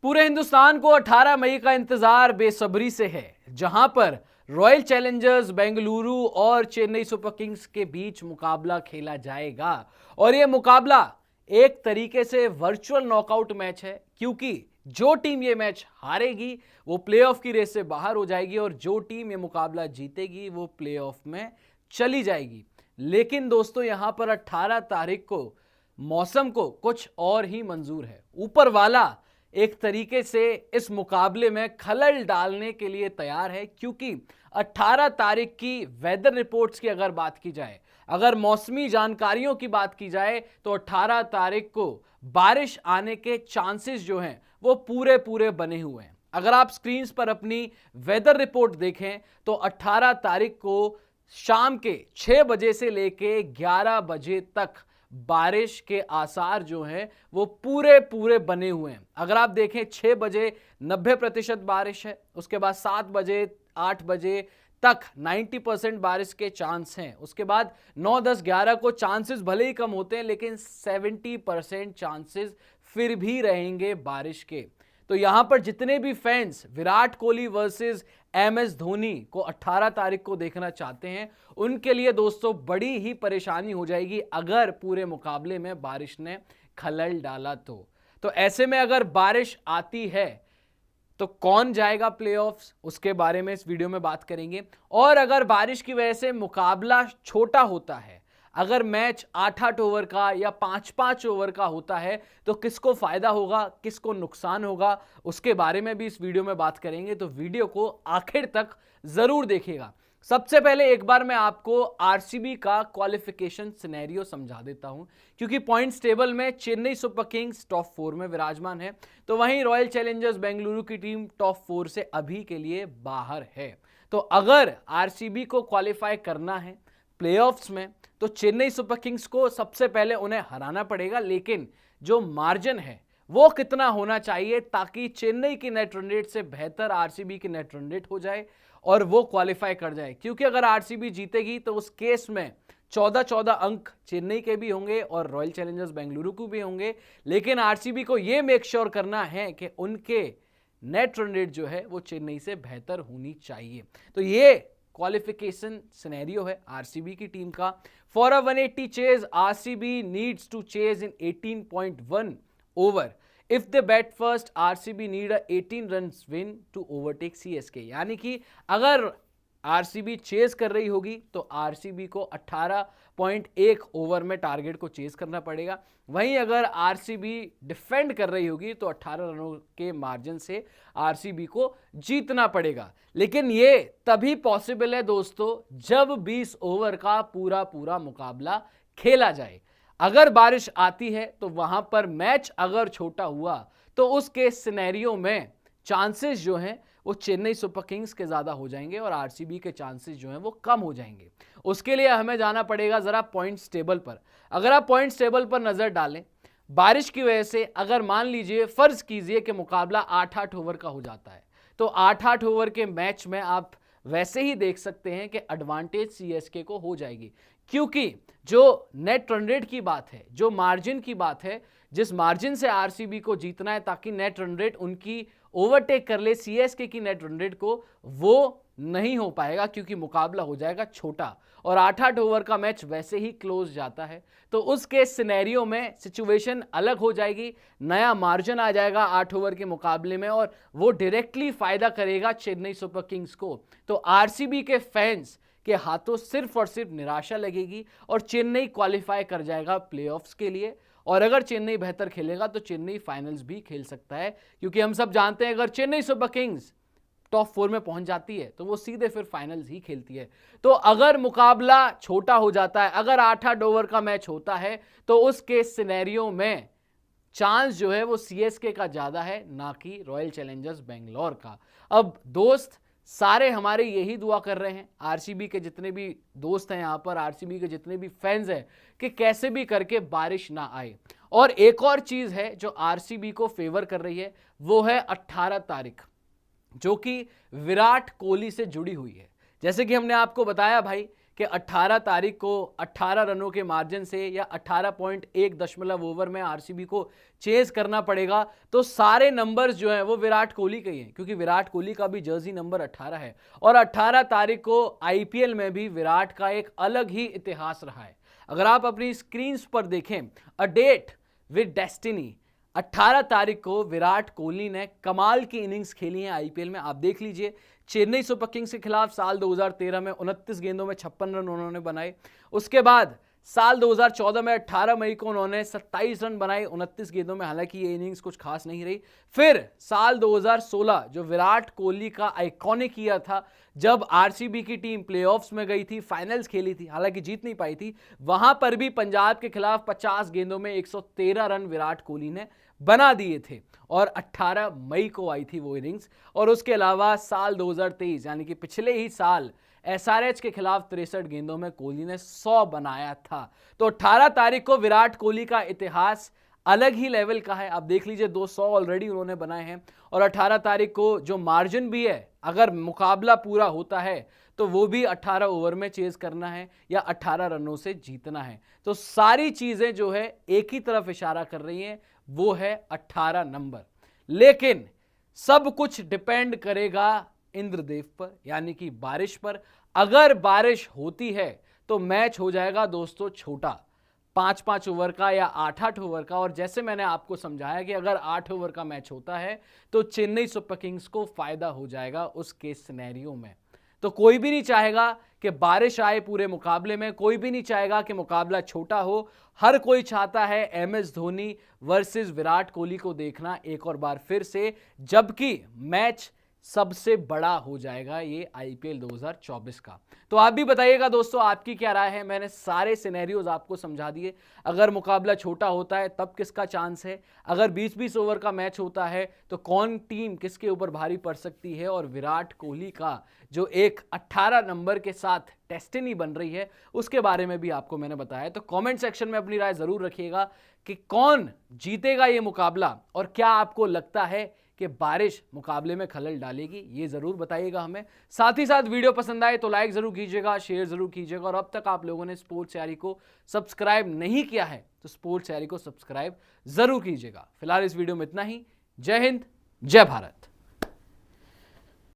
पूरे हिंदुस्तान को 18 मई का इंतजार बेसब्री से है, जहां पर रॉयल चैलेंजर्स बेंगलुरु और चेन्नई सुपर किंग्स के बीच मुकाबला खेला जाएगा। और यह मुकाबला एक तरीके से वर्चुअल नॉकआउट मैच है, क्योंकि जो टीम ये मैच हारेगी वो प्लेऑफ की रेस से बाहर हो जाएगी और जो टीम ये मुकाबला जीतेगी वो प्लेऑफ में चली जाएगी। लेकिन दोस्तों, यहां पर 18 तारीख को मौसम को कुछ और ही मंजूर है। ऊपर वाला एक तरीके से इस मुकाबले में खलल डालने के लिए तैयार है, क्योंकि 18 तारीख की वेदर रिपोर्ट्स की अगर बात की जाए, अगर मौसमी जानकारियों की बात की जाए, तो 18 तारीख को बारिश आने के चांसेस जो हैं वो पूरे पूरे बने हुए हैं। अगर आप स्क्रीन पर अपनी वेदर रिपोर्ट देखें तो 18 तारीख को शाम के 6 बजे से लेके 11 बजे तक बारिश के आसार जो हैं वो पूरे पूरे बने हुए हैं। अगर आप देखें 6 बजे 90% बारिश है, उसके बाद 7 बजे 8 बजे तक 90% बारिश के चांस हैं, उसके बाद 9 10 11 को चांसेस भले ही कम होते हैं लेकिन 70% चांसेस फिर भी रहेंगे बारिश के। तो यहां पर जितने भी fans Virat Kohli versus MS Dhoni को 18 तारीख को देखना चाहते हैं, उनके लिए दोस्तों बड़ी ही परेशानी हो जाएगी अगर पूरे मुकाबले में बारिश ने खलल डाला तो ऐसे में अगर बारिश आती है तो कौन जाएगा प्लेऑफ्स, उसके बारे में इस वीडियो में बात करेंगे। और अगर बारिश की वजह से मुकाबला छोटा होता है, अगर मैच 8-8 ओवर का या 5-5 ओवर का होता है, तो किसको फायदा होगा, किसको नुकसान होगा, उसके बारे में भी इस वीडियो में बात करेंगे। तो वीडियो को आखिर तक जरूर देखिएगा। सबसे पहले एक बार मैं आपको आरसीबी का क्वालिफिकेशन सिनेरियो समझा देता हूं, क्योंकि पॉइंट्स टेबल में चेन्नई सुपर किंग्स टॉप 4 में विराजमान है, तो वहीं रॉयल चैलेंजर्स बेंगलुरु की टीम टॉप 4 से अभी के लिए बाहर है। तो अगर आरसीबी को क्वालिफाई करना है प्लेऑफ्स में, तो चेन्नई सुपर किंग्स को सबसे पहले उन्हें हराना पड़ेगा। लेकिन जो मार्जिन है वो कितना होना चाहिए ताकि चेन्नई की नेट रन रेट से बेहतर आरसीबी की नेट रन रेट हो जाए और वो क्वालिफाई कर जाए। क्योंकि अगर आरसीबी जीतेगी तो उस केस में 14-14 अंक चेन्नई के भी होंगे और रॉयल चैलेंजर्स बेंगलुरु को भी होंगे। लेकिन आरसीबी को यह मेक श्योर करना है कि उनके नेट रन रेट जो है वो चेन्नई से बेहतर होनी चाहिए। तो ये क्वालिफिकेशन सिनेरियो है आरसीबी की टीम का। For a 180 chase RCB needs to chase in 18.1 over. If they bat first RCB need a 18 runs win to overtake CSK. यानी कि अगर आरसीबी चेज कर रही होगी तो आरसीबी को 18.1 ओवर में टारगेट को चेज करना पड़ेगा। वहीं अगर आरसीबी डिफेंड कर रही होगी तो 18 रनों के मार्जिन से आरसीबी को जीतना पड़ेगा। लेकिन ये तभी पॉसिबल है दोस्तों जब 20 ओवर का पूरा पूरा मुकाबला खेला जाए। अगर बारिश आती है तो वहां पर मैच अगर छोटा हुआ तो उसके सिनेरियो में चांसेस जो हैं वो चेन्नई सुपर किंग्स के ज्यादा हो जाएंगे और आरसीबी के चांसेस जो हैं वो कम हो जाएंगे। उसके लिए हमें जाना पड़ेगा जरा पॉइंट्स टेबल पर। अगर आप पॉइंट्स टेबल पर नजर डालें, बारिश की वजह से अगर मान लीजिए फर्ज कीजिए कि मुकाबला 8-8 ओवर का हो जाता है, तो 8-8 ओवर के मैच में आप वैसे ही देख सकते हैं कि एडवांटेज सीएसके को हो जाएगी। क्योंकि जो नेट रन रेट की बात है, जो मार्जिन की बात है, जिस मार्जिन से आरसीबी को जीतना है ताकि नेट रन रेट उनकी ओवरटेक कर ले सीएसके की नेट रन रेट को, वो नहीं हो पाएगा क्योंकि मुकाबला हो जाएगा छोटा और 8-8 ओवर का मैच वैसे ही क्लोज जाता है। तो उसके सिनेरियो में सिचुएशन अलग हो जाएगी, नया मार्जिन आ जाएगा 8 ओवर के मुकाबले में और वो डायरेक्टली फायदा करेगा चेन्नई सुपर किंग्स को। तो आरसीबी के फैंस के हाथों सिर्फ और सिर्फ निराशा लगेगी और चेन्नई क्वालिफाई कर जाएगा प्लेऑफ्स के लिए। और अगर चेन्नई बेहतर खेलेगा तो चेन्नई फाइनल्स भी खेल सकता है, क्योंकि हम सब जानते हैं अगर चेन्नई सुपर किंग्स टॉप 4 में पहुंच जाती है तो वो सीधे फिर फाइनल्स ही खेलती है। तो अगर मुकाबला छोटा हो जाता है, अगर 8-8 ओवर का मैच होता है, तो उसके सिनेरियो में चांस जो है वो सीएसके का ज्यादा है, ना कि रॉयल चैलेंजर्स बेंगलोर का। अब दोस्त सारे हमारे यही दुआ कर रहे हैं, आरसीबी के जितने भी दोस्त हैं यहाँ पर, आरसीबी के जितने भी फैंस हैं, कि कैसे भी करके बारिश ना आए। और एक और चीज है जो आरसीबी को फेवर कर रही है, वो है 18 तारीख, जो कि विराट कोहली से जुड़ी हुई है। जैसे कि हमने आपको बताया भाई कि 18 तारीख को 18 रनों के मार्जिन से या 18.1 ओवर में आरसीबी को चेज करना पड़ेगा, तो सारे नंबर्स जो हैं वो विराट कोहली के ही हैं, क्योंकि विराट कोहली का भी जर्सी नंबर 18 है और 18 तारीख को आईपीएल में भी विराट का एक अलग ही इतिहास रहा है। अगर आप अपनी स्क्रीन पर देखें, अ डेट विद डेस्टिनी, 18 तारीख को विराट कोहली ने कमाल की इनिंग्स खेली है आईपीएल में। आप देख लीजिए, चेन्नई सुपर किंग्स के खिलाफ साल 2013 में 29 गेंदों में 56 रन उन्होंने बनाए। उसके बाद साल 2014 में 18 मई को उन्होंने 27 रन बनाए 29 गेंदों में, हालांकि ये इनिंग्स कुछ खास नहीं रही। फिर साल 2016 जो विराट कोहली का आइकॉनिक ईयर था, जब आरसीबी की टीम प्लेऑफ्स में गई थी, फाइनल्स खेली थी, हालांकि जीत नहीं पाई थी, वहां पर भी पंजाब के खिलाफ 50 गेंदों में 113 रन विराट कोहली ने बना दिए थे और 18 मई को आई थी वो इनिंग्स। और उसके अलावा साल 2023 यानी कि पिछले ही साल एसआरएच के खिलाफ 63 गेंदों में कोहली ने 100 बनाया था। तो 18 तारीख को विराट कोहली का इतिहास अलग ही लेवल का है। आप देख लीजिए, 200 ऑलरेडी उन्होंने बनाए हैं और 18 तारीख को जो मार्जिन भी है, अगर मुकाबला पूरा होता है तो वो भी 18 ओवर में चेज करना है या 18 रनों से जीतना है। तो सारी चीजें जो है एक ही तरफ इशारा कर रही हैं, वो है 18 नंबर। लेकिन सब कुछ डिपेंड करेगा इंद्रदेव पर, यानी कि बारिश पर। अगर बारिश होती है तो मैच हो जाएगा दोस्तों छोटा, 5-5 ओवर का या 8-8 ओवर का। और जैसे मैंने आपको समझाया कि अगर 8 ओवर का मैच होता है तो चेन्नई सुपर किंग्स को फायदा हो जाएगा उस केस सिनेरियो में। तो कोई भी नहीं चाहेगा कि बारिश आए पूरे मुकाबले में, कोई भी नहीं चाहेगा कि मुकाबला छोटा हो। हर कोई चाहता है एमएस धोनी वर्सेस विराट कोहली को देखना एक और बार फिर से, जबकि मैच सबसे बड़ा हो जाएगा ये आईपीएल 2024 का। तो आप भी बताइएगा दोस्तों, आपकी क्या राय है। मैंने सारे सिनेरियोज आपको समझा दिए। अगर मुकाबला छोटा होता है तब किसका चांस है, अगर 20-20 ओवर का मैच होता है तो कौन टीम किसके ऊपर भारी पड़ सकती है, और विराट कोहली का जो एक 18 नंबर के साथ डेस्टिनी बन रही है उसके बारे में भी आपको मैंने बताया। तो कमेंट सेक्शन में अपनी राय जरूर रखिएगा कि कौन जीतेगा ये मुकाबला, और क्या आपको लगता है कि बारिश मुकाबले में खलल डालेगी, ये जरूर बताइएगा हमें। साथ ही साथ वीडियो पसंद आए तो लाइक जरूर कीजिएगा, शेयर जरूर कीजिएगा, और अब तक आप लोगों ने स्पोर्ट्स तैयारी को सब्सक्राइब नहीं किया है तो स्पोर्ट्स तैयारी को सब्सक्राइब जरूर कीजिएगा। फिलहाल इस वीडियो में इतना ही। जय हिंद, जय भारत।